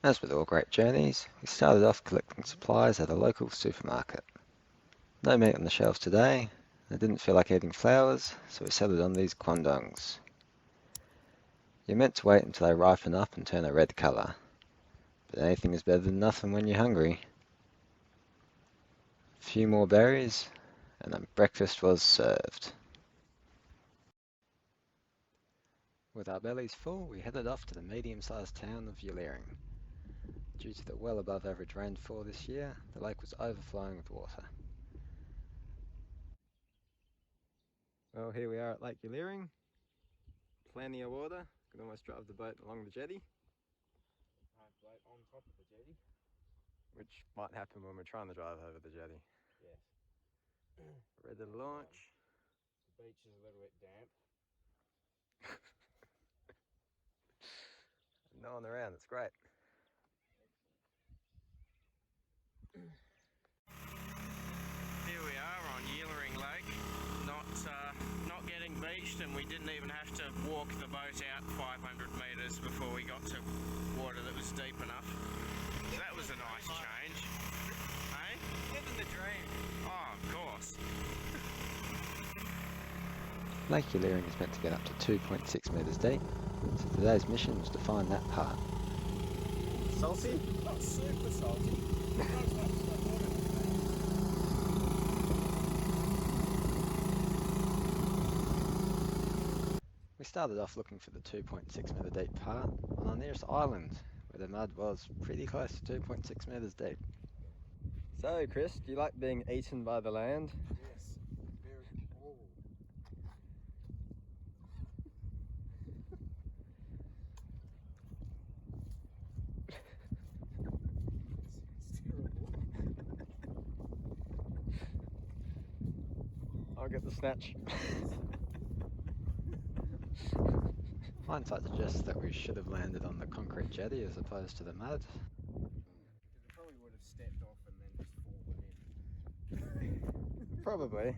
As with all great journeys, we started off collecting supplies at a local supermarket. No meat on the shelves today, and I didn't feel like eating flowers, so we settled on these quandongs. You're meant to wait until they ripen up and turn a red colour, but anything is better than nothing when you're hungry. A few more berries, and then breakfast was served. With our bellies full, we headed off to the medium-sized town of Yealering. Due to the well above average rainfall this year, the lake was overflowing with water. Well, here we are at Lake Yealering. Plenty of water. Could almost drive the boat along the jetty. Boat on top of the jetty. Which might happen when we're trying to drive over the jetty. Yes. Ready to launch. The beach is a little bit damp. No one around, it's great. Here we are on Yealering Lake, not getting beached, and we didn't even have to walk the boat out 500 metres before we got to water that was deep enough. So that was a nice change. Hey? Living the dream. Oh, of course. Lake Yealering is meant to get up to 2.6 metres deep, so today's mission was to find that part. Salty? Not super salty. We started off looking for the 2.6 metre deep part on our nearest island, where the mud was pretty close to 2.6 metres deep. So Chris, do you like being eaten by the land? Yes. Very cold. It's terrible. I'll get the snatch. Hindsight suggests that we should have landed on the concrete jetty as opposed to the mud. Because it probably would have stepped off and then just fallen in. Probably.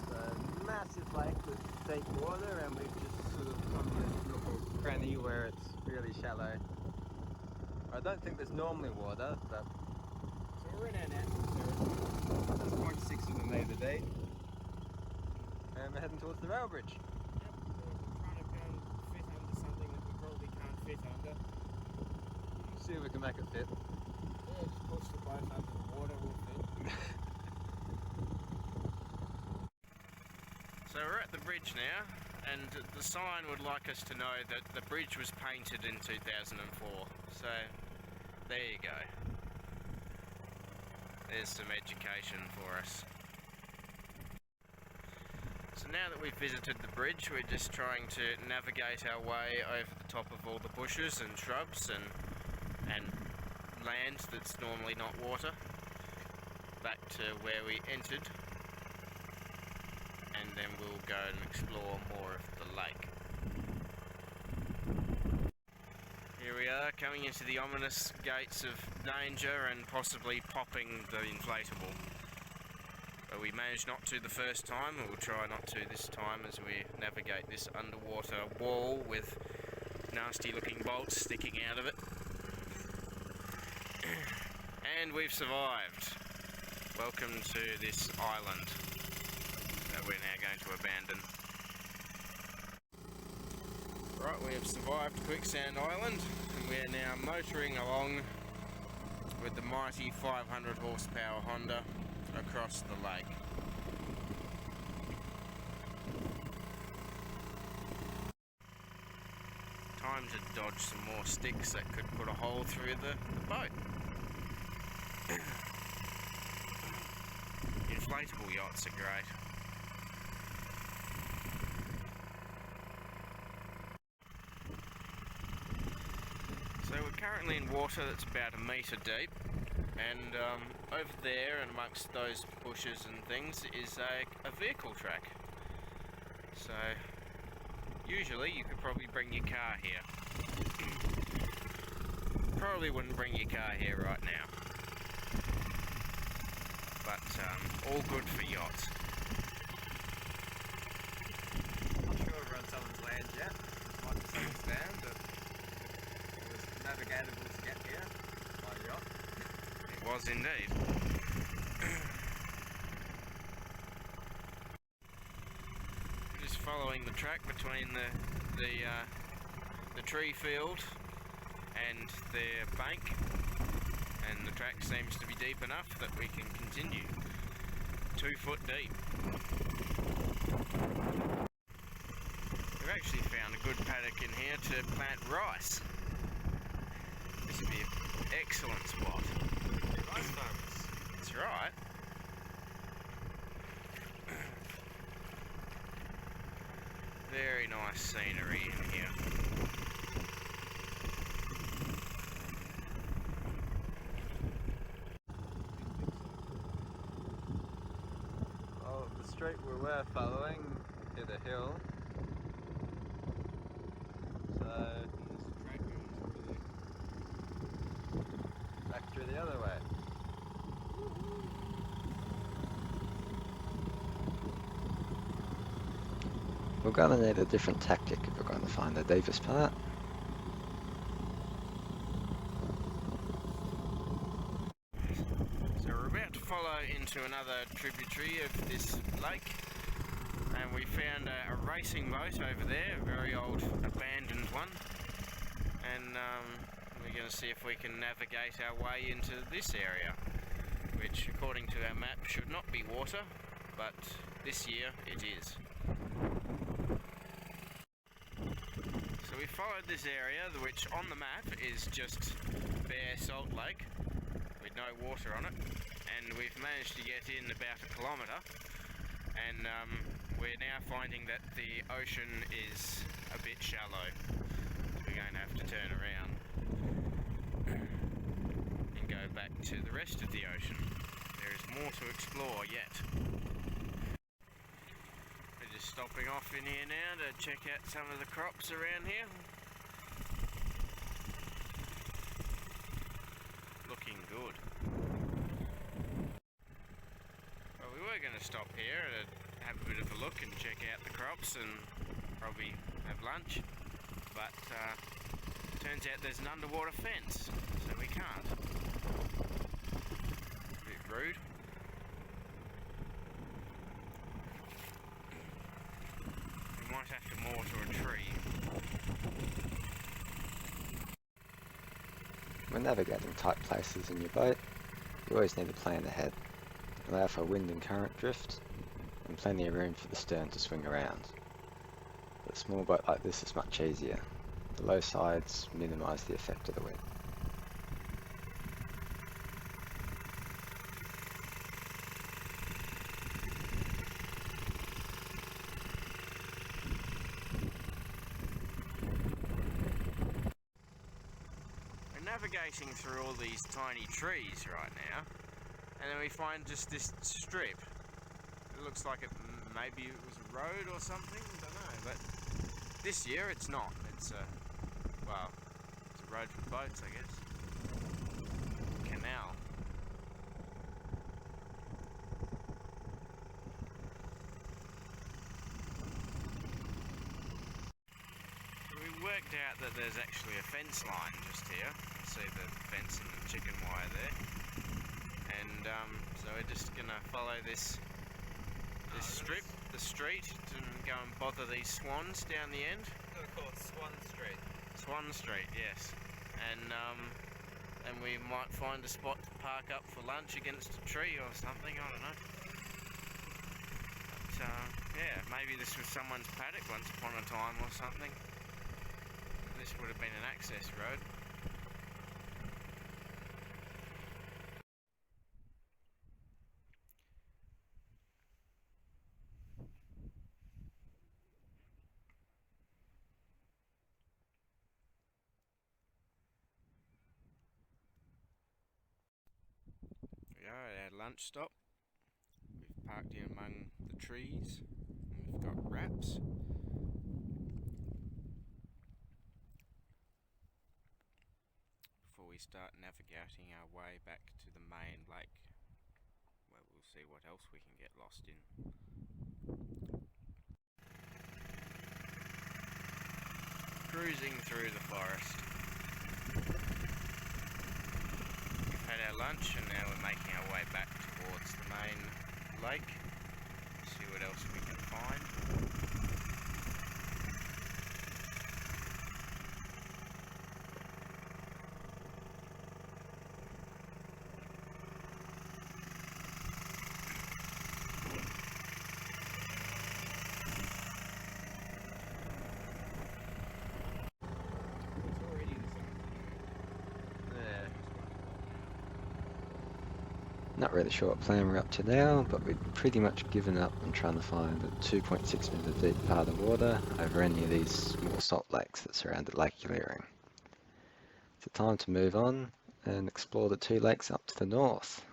So, massive lake with deep water, and we've just sort of come to this little cranny where it's really shallow. I don't think there's normally water, but So we're in our natural territory. that's 0.6 of a metre deep. And we're heading towards the rail bridge. Yep. We're trying to go and fit under something that we probably can't fit under. See if we can make it fit. Yeah, just push the boat under the water, we'll fit. So we're at the bridge now, and the sign would like us to know that the bridge was painted in 2004. So there you go. There's some education for us. So now that we've visited the bridge, we're just trying to navigate our way over the top of all the bushes and shrubs and land that's normally not water, back to where we entered, and then we'll go and explore more of the lake. Here we are, coming into the ominous gates of danger and possibly popping the inflatable. But we managed not to the first time, and we'll try not to this time as we navigate this underwater wall with nasty looking bolts sticking out of it. And we've survived. Welcome to this island that we're now going to abandon. Right, we have survived Quicksand Island, and we are now motoring along with the mighty 500 horsepower Honda across the lake. Time to dodge some more sticks that could put a hole through the boat. Inflatable yachts are great. So we're currently in water that's about 1 metre deep, and over there and amongst those bushes and things is a vehicle track. So usually you could probably bring your car here. Probably wouldn't bring your car here right now. But all good for yachts. I'm sure we're on someone's land. land yet. I just understand that it was navigatable to get here by yacht. It was indeed. We're just following the track between the tree field and the bank, and the track seems to be deep enough that we can continue. 2 foot deep. We've actually found a good paddock in here to plant rice. This would be an excellent spot. Rice farmers. That's right. Very nice scenery in here. Well, the street we were following hit a hill. So back through the other way. We're going to need a different tactic if we're going to find the deepest part. So we're about to follow into another tributary of this lake, and we found a racing boat over there, a very old abandoned one, and we're going to see if we can navigate our way into this area, which according to our map should not be water, but this year it is. So we followed this area, which on the map is just bare salt lake with no water on it, and we've managed to get in about 1 kilometre, and we're now finding that the ocean is a bit shallow, so we're going to have to turn around and go back to the rest of the ocean. There is more to explore yet. Stopping off in here now to check out some of the crops around here. Looking good. Well, we were going to stop here to have a bit of a look and check out the crops and probably have lunch, but turns out there's an underwater fence, so we can't. A bit rude. Might have to moor to a tree. When navigating tight places in your boat, you always need to plan ahead. Allow for wind and current drift, and plenty of room for the stern to swing around. But a small boat like this is much easier. The low sides minimise the effect of the wind. Navigating through all these tiny trees right now, and then we find just this strip. It looks like maybe it was a road or something, I don't know, but this year it's not. It's a road for boats, I guess. Canal. Worked out that there's actually a fence line just here. You see the fence and the chicken wire there, and so we're just gonna follow this strip, the street, and go and bother these swans down the end. They're called Swan Street. Swan Street, yes, and we might find a spot to park up for lunch against a tree or something. I don't know. But yeah, maybe this was someone's paddock once upon a time or something. This would have been an access road. We are at our lunch stop. We've parked in among the trees, and we've got wraps. We start navigating our way back to the main lake, where we'll see what else we can get lost in. cruising through the forest. We've had our lunch and now we're making our way back towards the main lake. See what else we can find. Not really sure what plan we're up to now, but we've pretty much given up on trying to find the 2.6 metre deep part of water over any of these small salt lakes that surrounded Lake Yealering. It's time to move on and explore the two lakes up to the north.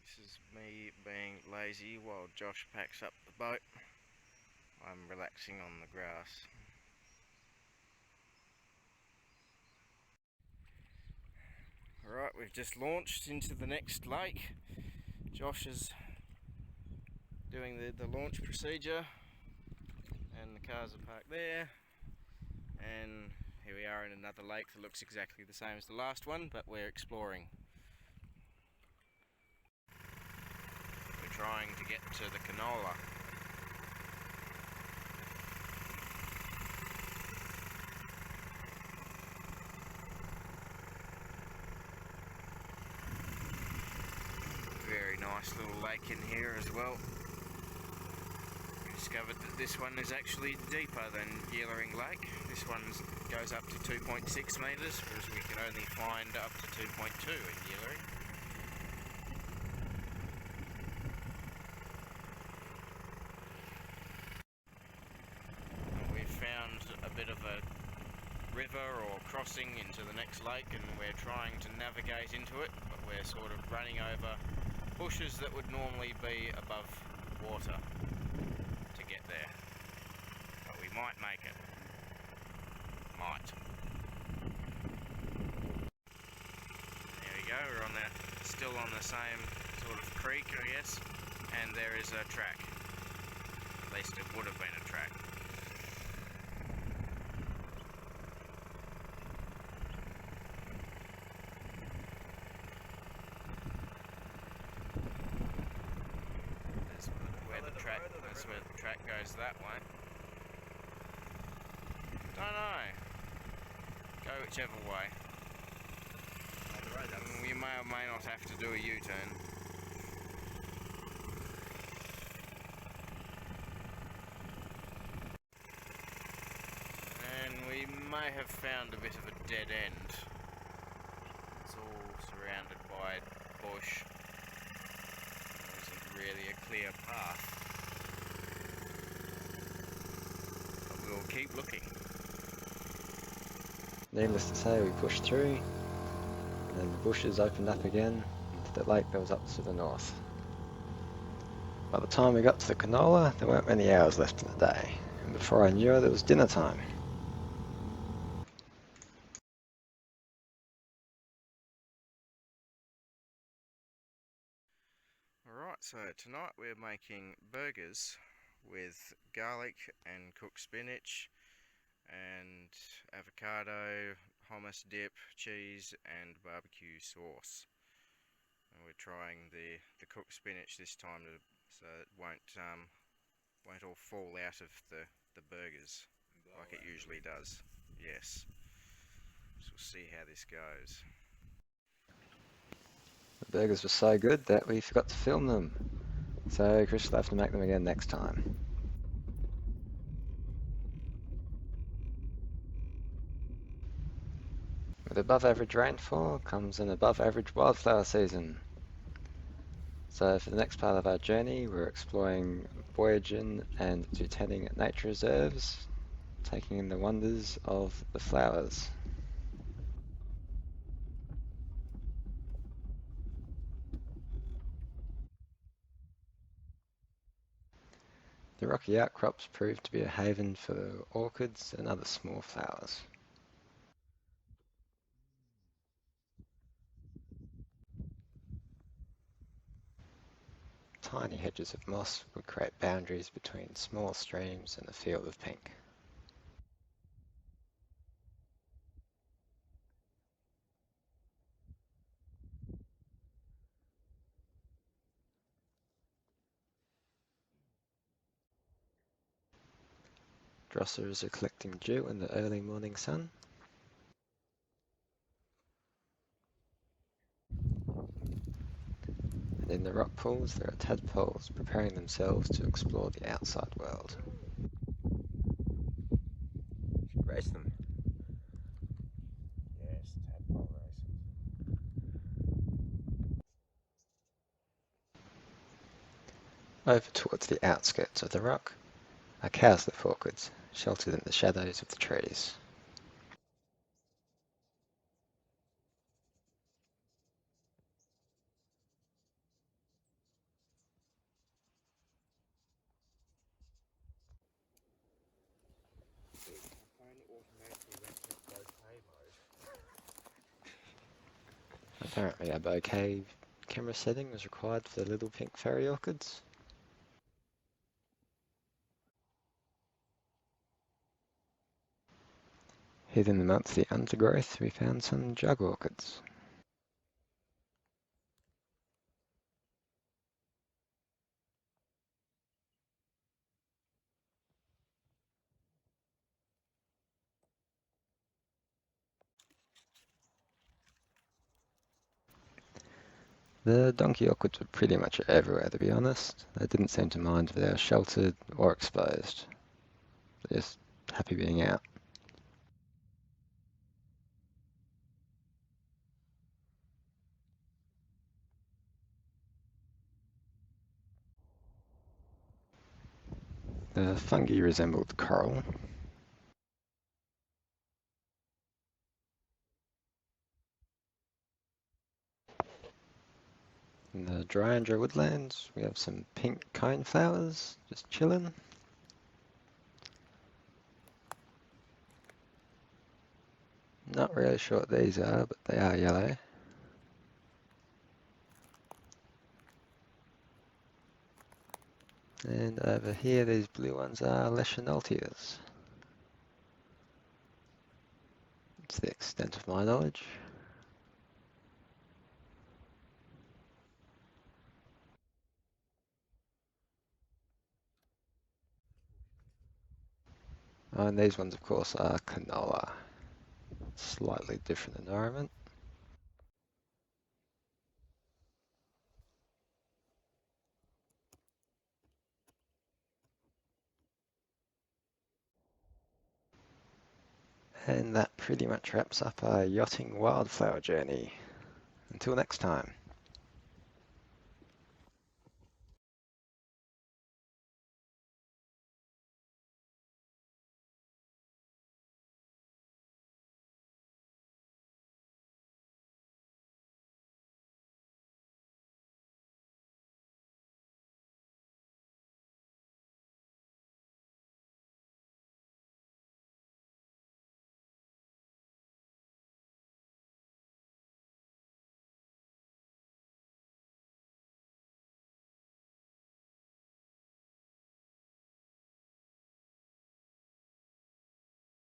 This is me being lazy while Josh packs up the boat. I'm relaxing on the grass. Alright, we've just launched into the next lake. Josh is doing the launch procedure and the cars are parked there, and here we are in another lake that looks exactly the same as the last one, but we're exploring. We're trying to get to the canola. Very nice little lake in here as well. We discovered that this one is actually deeper than Yealering Lake. This one goes up to 2.6 metres, whereas we can only find up to 2.2 in Yealering. We've found a bit of a river or crossing into the next lake, and we're trying to navigate into it, but we're sort of running over bushes that would normally be above water to get there. But we might make it. Might. There we go, we're on that, still on the same sort of creek, I guess, and there is a track. At least it would have been a track. That's where the track goes that way. Don't know. Go whichever way. You may or may not have to do a U-turn. And we may have found a bit of a dead end. It's all surrounded by bush. There isn't really a clear path. But we'll keep looking. Needless to say, we pushed through, and then the bushes opened up again into the lake that was up to the north. By the time we got to the canola, there weren't many hours left in the day, and before I knew it, it was dinner time. Alright, so tonight we're making burgers with garlic and cooked spinach and avocado, hummus dip, cheese and barbecue sauce. And we're trying the cooked spinach this time so it won't all fall out of the burgers like it usually does. Yes. So we'll see how this goes. The burgers were so good that we forgot to film them, so Chris will have to make them again next time. With above average rainfall comes an above average wildflower season. So for the next part of our journey, we're exploring Boyagin and Tutanning nature reserves, taking in the wonders of the flowers. The rocky outcrops proved to be a haven for orchids and other small flowers. tiny hedges of moss would create boundaries between small streams and a field of pink. Drossers are collecting dew in the early morning sun. And in the rock pools there are tadpoles preparing themselves to explore the outside world. Race them. Yes, tadpole races. Over towards the outskirts of the rock are cowslip orchids, sheltered in the shadows of the trees. Apparently a bouquet camera setting was required for the little pink fairy orchids. Hidden amongst the undergrowth we found some jug orchids. The donkey orchids were pretty much everywhere, to be honest. They didn't seem to mind if they were sheltered or exposed. They're just happy being out. The fungi resembled coral. In the Dryandra woodlands, we have some pink cone flowers just chilling. Not really sure what these are, but they are yellow. And over here, these blue ones are Leschenoltias. That's the extent of my knowledge. Oh, and these ones, of course, are canola. Slightly different environment. And that pretty much wraps up our yachting wildflower journey. Until next time.